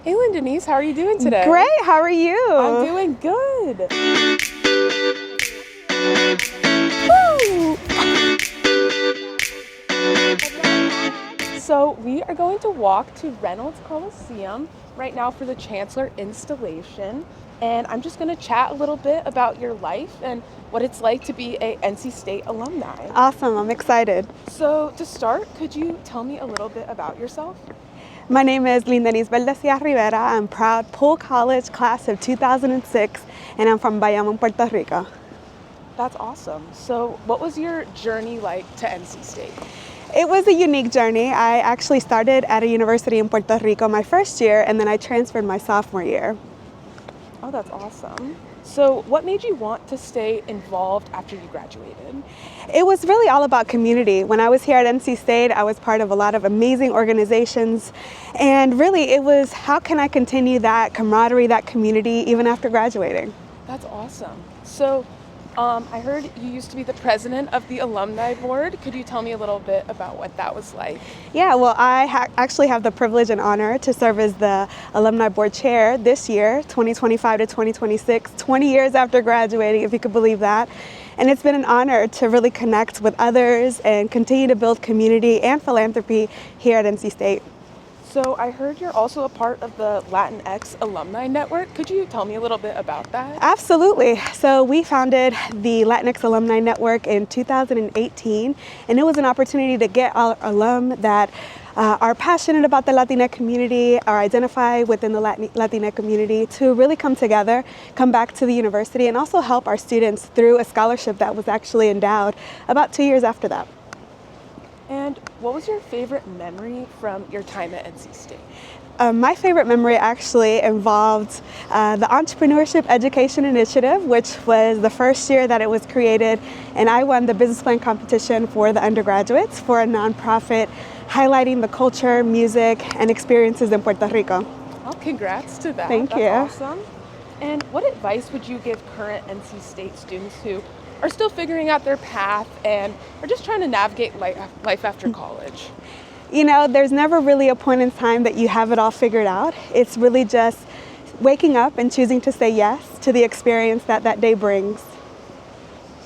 Hey Lyndenise, how are you doing today? Great, how are you? I'm doing good. Woo! So we are going to walk to Reynolds Coliseum right now for the chancellor installation. And I'm just going to chat a little bit about your life and what it's like to be a NC State alumni. Awesome, I'm excited. So to start, could you tell me a little bit about yourself? My name is Lyndenise Berdecia Rivera. I'm proud Poole College class of 2006, and I'm from Bayamón, Puerto Rico. That's awesome. So what was your journey like to NC State? It was a unique journey. I actually started at a university in Puerto Rico my first year, and then I transferred my sophomore year. Oh, that's awesome. So what made you want to stay involved after you graduated? It was really all about community. When I was here at NC State, I was part of a lot of amazing organizations, and really it was how can I continue that camaraderie, that community, even after graduating. That's awesome. So I heard you used to be the president of the alumni board. Could you tell me a little bit about what that was like? Yeah, well, I actually have the privilege and honor to serve as the alumni board chair this year, 2025 to 2026, 20 years after graduating, if you could believe that. And it's been an honor to really connect with others and continue to build community and philanthropy here at NC State. So I heard you're also a part of the Latinx Alumni Network. Could you tell me a little bit about that? Absolutely. So we founded the Latinx Alumni Network in 2018, and it was an opportunity to get our alum that are passionate about the Latinx community or identify within the Latinx community to really come together, come back to the university, and also help our students through a scholarship that was actually endowed about 2 years after that. And what was your favorite memory from your time at NC State? My favorite memory actually involved the Entrepreneurship Education Initiative, which was the first year that it was created, and I won the business plan competition for the undergraduates for a nonprofit highlighting the culture, music, and experiences in Puerto Rico. Well, congrats to that. Thank you. That's awesome. And what advice would you give current NC State students who are still figuring out their path and are just trying to navigate life after college? You know, there's never really a point in time that you have it all figured out. It's really just waking up and choosing to say yes to the experience that that day brings.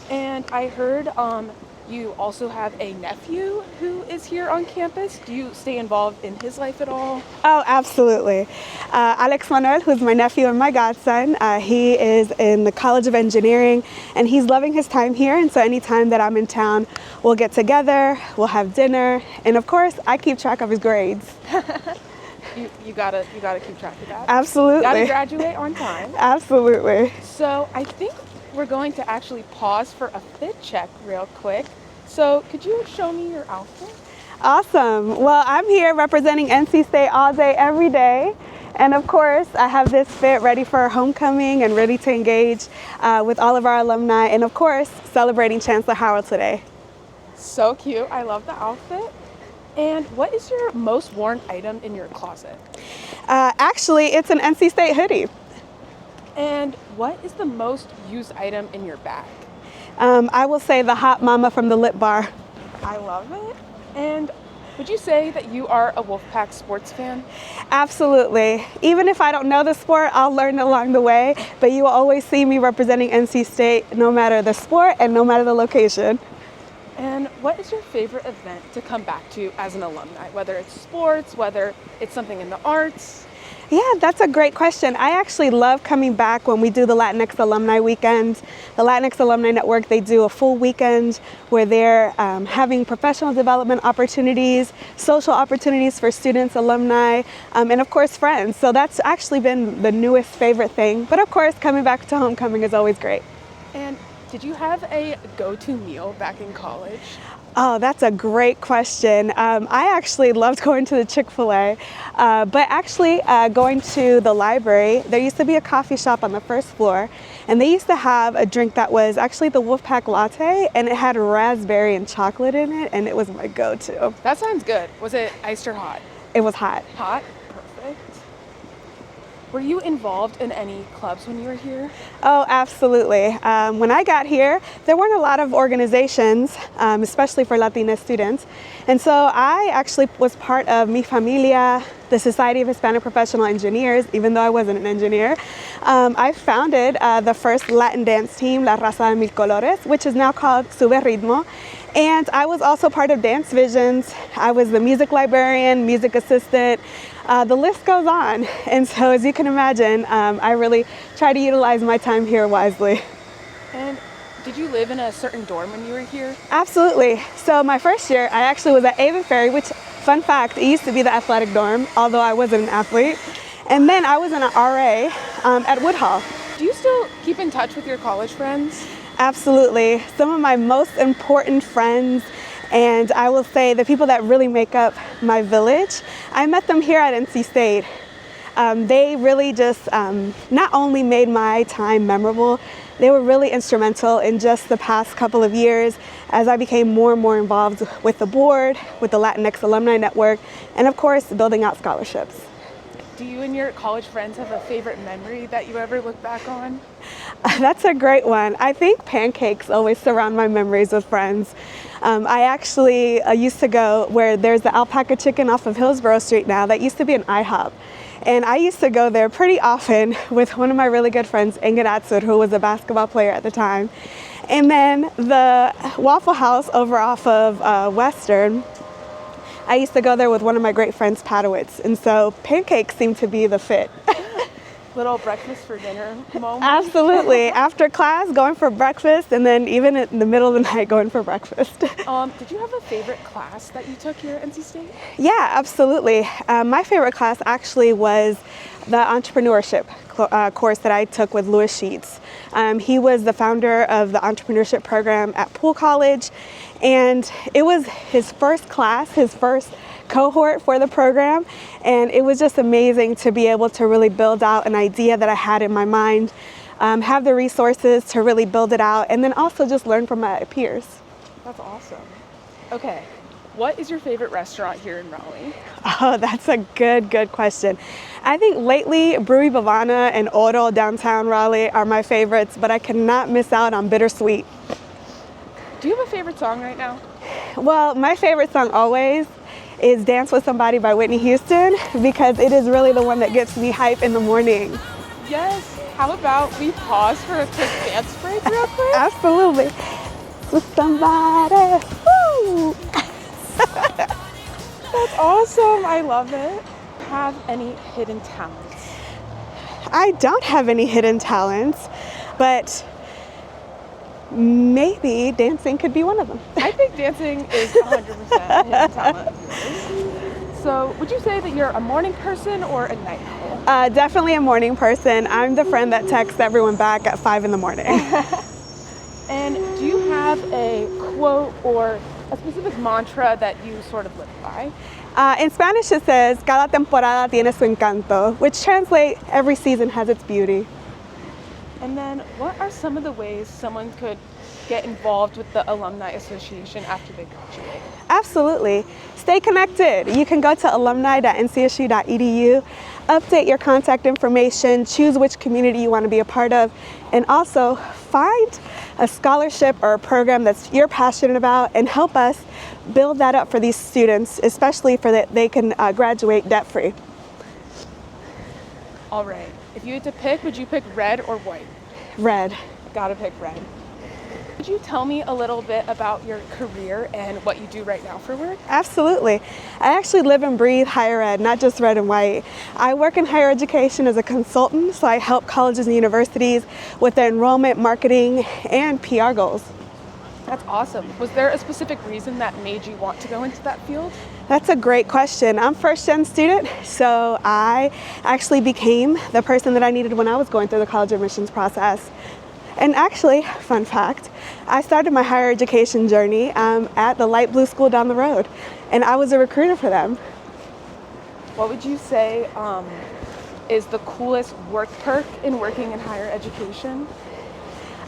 And I heard you also have a nephew who is here on campus. Do you stay involved in his life at all? Oh, absolutely. Alex Manuel, who's my nephew and my godson, he is in the College of Engineering, and he's loving his time here. And so anytime that I'm in town, we'll get together, we'll have dinner, and of course, I keep track of his grades. You gotta keep track of that. Absolutely. Gotta graduate on time. Absolutely. So I think we're going to actually pause for a fit check real quick. So could you show me your outfit? Awesome. Well, I'm here representing NC State all day, every day. And of course, I have this fit ready for homecoming and ready to engage with all of our alumni. And of course, celebrating Chancellor Howell today. So cute. I love the outfit. And what is your most worn item in your closet? Actually, it's an NC State hoodie. And what is the most used item in your bag? I will say the hot mama from the lip bar. I love it. And would you say that you are a Wolfpack sports fan? Absolutely. Even if I don't know the sport, I'll learn along the way. But you will always see me representing NC State no matter the sport and no matter the location. And what is your favorite event to come back to as an alumni? Whether it's sports, whether it's something in the arts? Yeah, that's a great question. I actually love coming back when we do the Latinx Alumni Weekend. The Latinx Alumni Network, they do a full weekend where they're having professional development opportunities, social opportunities for students, alumni, and of course friends. So that's actually been the newest favorite thing. But of course, coming back to homecoming is always great. And did you have a go-to meal back in college? Oh, that's a great question. I actually loved going to the Chick-fil-A, but actually going to the library, there used to be a coffee shop on the first floor, and they used to have a drink that was actually the Wolfpack latte, and it had raspberry and chocolate in it, and it was my go-to. That sounds good. Was it iced or hot? It was hot. Hot? Perfect. Were you involved in any clubs when you were here? Oh, absolutely. When I got here, there weren't a lot of organizations, especially for Latina students. And so I actually was part of Mi Familia, the Society of Hispanic Professional Engineers, even though I wasn't an engineer. I founded the first Latin dance team, La Raza de Mil Colores, which is now called Sube Ritmo. And I was also part of Dance Visions. I was the music librarian, music assistant. The list goes on. And so as you can imagine, I really try to utilize my time here wisely. And did you live in a certain dorm when you were here? Absolutely. So my first year, I actually was at Avon Ferry, which, fun fact, it used to be the athletic dorm, although I wasn't an athlete. And then I was in an RA at Woodhall. Do you still keep in touch with your college friends? Absolutely. Some of my most important friends, and I will say the people that really make up my village, I met them here at NC State. They really just not only made my time memorable, they were really instrumental in just the past couple of years as I became more and more involved with the board, with the Latinx Alumni Network, and of course, building out scholarships. Do you and your college friends have a favorite memory that you ever look back on? That's a great one. I think pancakes always surround my memories with friends. I actually used to go where there's the alpaca chicken off of Hillsborough Street now. That used to be an IHOP. And I used to go there pretty often with one of my really good friends, 𝐒𝐿𝐻𝐿𝐻𝐿, who was a basketball player at the time. And then the Waffle House over off of Western, I used to go there with one of my great friends, Padowitz. And so pancakes seem to be the fit. Little breakfast for dinner moment? Absolutely. After class, going for breakfast, and then even in the middle of the night, going for breakfast. Did you have a favorite class that you took here at NC State? Yeah, absolutely. My favorite class actually was the entrepreneurship course that I took with Louis Sheets. He was the founder of the entrepreneurship program at Poole College, and it was his first class, his first cohort for the program, and it was just amazing to be able to really build out an idea that I had in my mind, have the resources to really build it out, and then also just learn from my peers. That's awesome. Okay, what is your favorite restaurant here in Raleigh? Oh, that's a good question. I think lately Brewy Bavana and Oro downtown Raleigh are my favorites, but I cannot miss out on Bittersweet. Do you have a favorite song right now? Well, my favorite song always is Dance With Somebody by Whitney Houston, because it is really the one that gets me hype in the morning. Yes, how about we pause for a quick dance break real quick? Absolutely. With somebody. Woo! That's awesome, I love it. Have any hidden talents? I don't have any hidden talents, but maybe dancing could be one of them. I think dancing is 100% hidden talent. So would you say that you're a morning person or a night owl? Definitely a morning person. I'm the friend that texts everyone back at 5 in the morning. And do you have a quote or a specific mantra that you sort of live by? In Spanish it says, cada temporada tiene su encanto, which translates, every season has its beauty. And then what are some of the ways someone could get involved with the Alumni Association after they graduate? Absolutely. Stay connected. You can go to alumni.ncsu.edu, update your contact information, choose which community you want to be a part of, and also find a scholarship or a program that you're passionate about and help us build that up for these students, especially for that they can graduate debt-free. All right. If you had to pick, would you pick red or white? Red. Gotta pick red. Could you tell me a little bit about your career and what you do right now for work? Absolutely. I actually live and breathe higher ed, not just red and white. I work in higher education as a consultant, so I help colleges and universities with their enrollment, marketing, and PR goals. That's awesome. Was there a specific reason that made you want to go into that field? That's a great question. I'm first-gen student, so I actually became the person that I needed when I was going through the college admissions process. And actually, fun fact, I started my higher education journey at the light blue school down the road, and I was a recruiter for them. What would you say is the coolest work perk in working in higher education?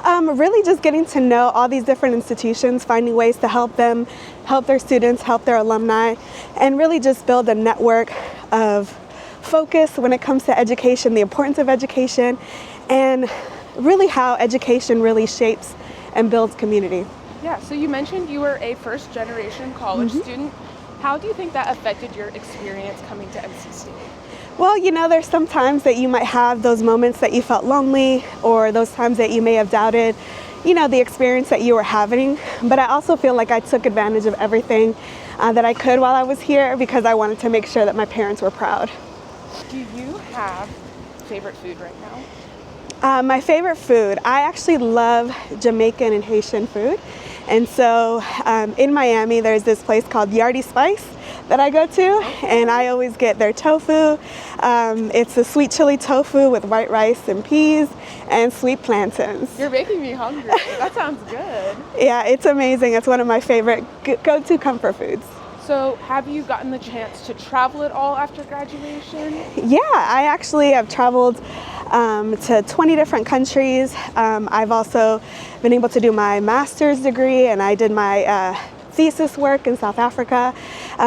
Really just getting to know all these different institutions, finding ways to help them, help their students, help their alumni, and really just build a network of focus when it comes to education, the importance of education, and really how education really shapes and builds community. Yeah, so you mentioned you were a first-generation college student. How do you think that affected your experience coming to NC State? Well, you know, there's some times that you might have those moments that you felt lonely, or those times that you may have doubted, you know, the experience that you were having. But I also feel like I took advantage of everything that I could while I was here, because I wanted to make sure that my parents were proud. Do you have favorite food right now? My favorite food, I actually love Jamaican and Haitian food. And so in Miami, there's this place called Yardie Spice that I go to, and I always get their tofu. It's a sweet chili tofu with white rice and peas and sweet plantains. You're making me hungry. That sounds good. Yeah, it's amazing. It's one of my favorite go-to comfort foods. So have you gotten the chance to travel at all after graduation? Yeah, I actually have traveled to 20 different countries. I've also been able to do my master's degree, and I did my thesis work in South Africa.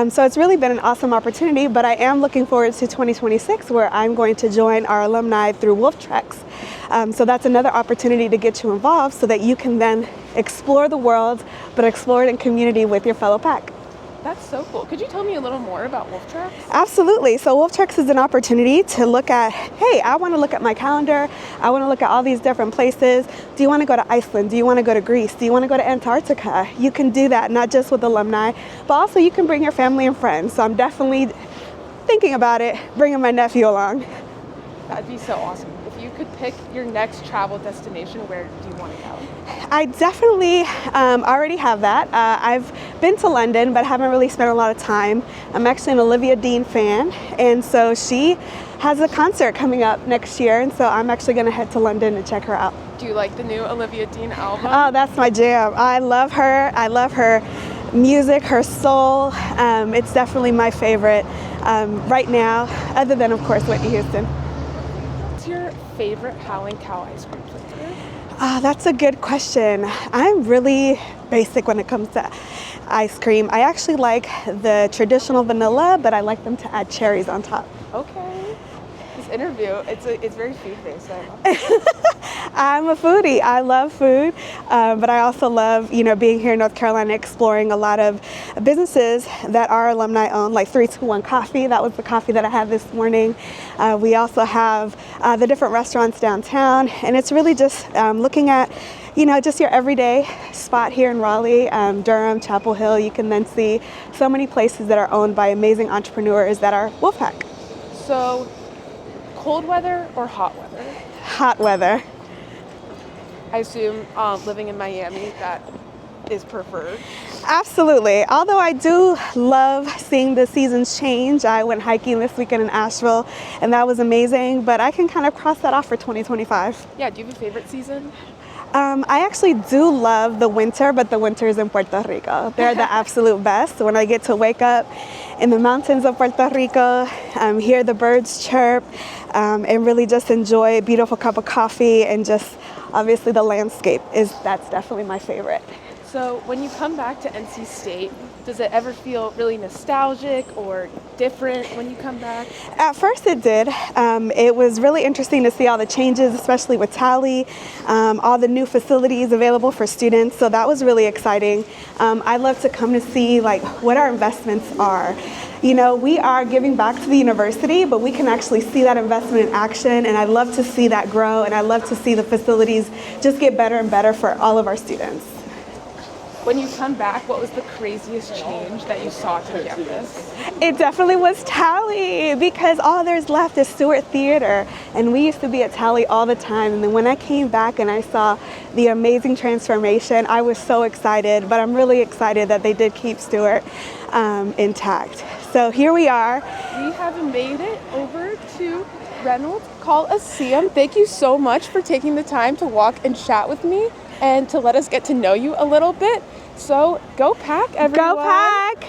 So it's really been an awesome opportunity, but I am looking forward to 2026, where I'm going to join our alumni through Wolf Treks. So that's another opportunity to get you involved so that you can then explore the world, but explore it in community with your fellow pack. That's so cool. Could you tell me a little more about Wolf Treks? Absolutely. So Wolf Treks is an opportunity to look at, hey, I want to look at my calendar. I want to look at all these different places. Do you want to go to Iceland? Do you want to go to Greece? Do you want to go to Antarctica? You can do that, not just with alumni, but also you can bring your family and friends. So I'm definitely thinking about it, bringing my nephew along. That'd be so awesome. If you could pick your next travel destination, where do you want to go? I definitely already have that. I've been to London, but haven't really spent a lot of time. I'm actually an Olivia Dean fan, and so she has a concert coming up next year, and so I'm actually going to head to London to check her out. Do you like the new Olivia Dean album? Oh, that's my jam. I love her. I love her music, her soul. It's definitely my favorite right now, other than, of course, Whitney Houston. What's your favorite Howling Cow ice cream flavor? That's a good question. I'm really basic when it comes to ice cream. I actually like the traditional vanilla, but I like them to add cherries on top. Okay. This interview, it's very food-based. I love it. I'm a foodie. I love food, but I also love, you know, being here in North Carolina, exploring a lot of businesses that are alumni owned, like 321 Coffee. That was the coffee that I had this morning. We also have the different restaurants downtown, and it's really just looking at, you know, just your everyday spot here in Raleigh, Durham, Chapel Hill. You can then see so many places that are owned by amazing entrepreneurs that are Wolfpack. So, cold weather or hot weather? Hot weather. I assume living in Miami, that is preferred. Absolutely. Although I do love seeing the seasons change. I went hiking this weekend in Asheville, and that was amazing, but I can kind of cross that off for 2025. Yeah, do you have a favorite season? I actually do love the winter, but the winters in Puerto Rico. They're the absolute best. When I get to wake up in the mountains of Puerto Rico, hear the birds chirp, and really just enjoy a beautiful cup of coffee, and just obviously the landscape that's definitely my favorite. So when you come back to NC State, does it ever feel really nostalgic or different when you come back? At first it did. It was really interesting to see all the changes, especially with Tally, all the new facilities available for students. So that was really exciting. I love to come to see like what our investments are. You know, we are giving back to the university, but we can actually see that investment in action, and I love to see that grow, and I love to see the facilities just get better and better for all of our students. When you come back, what was the craziest change that you saw to campus? It definitely was Tally, because all there's left is Stewart Theater, and we used to be at Tally all the time. And then when I came back and I saw the amazing transformation, I was so excited. But I'm really excited that they did keep Stewart intact. So here we are. We have made it over to Reynolds Coliseum. Thank you so much for taking the time to walk and chat with me and to let us get to know you a little bit. So go Pack, everyone. Go Pack!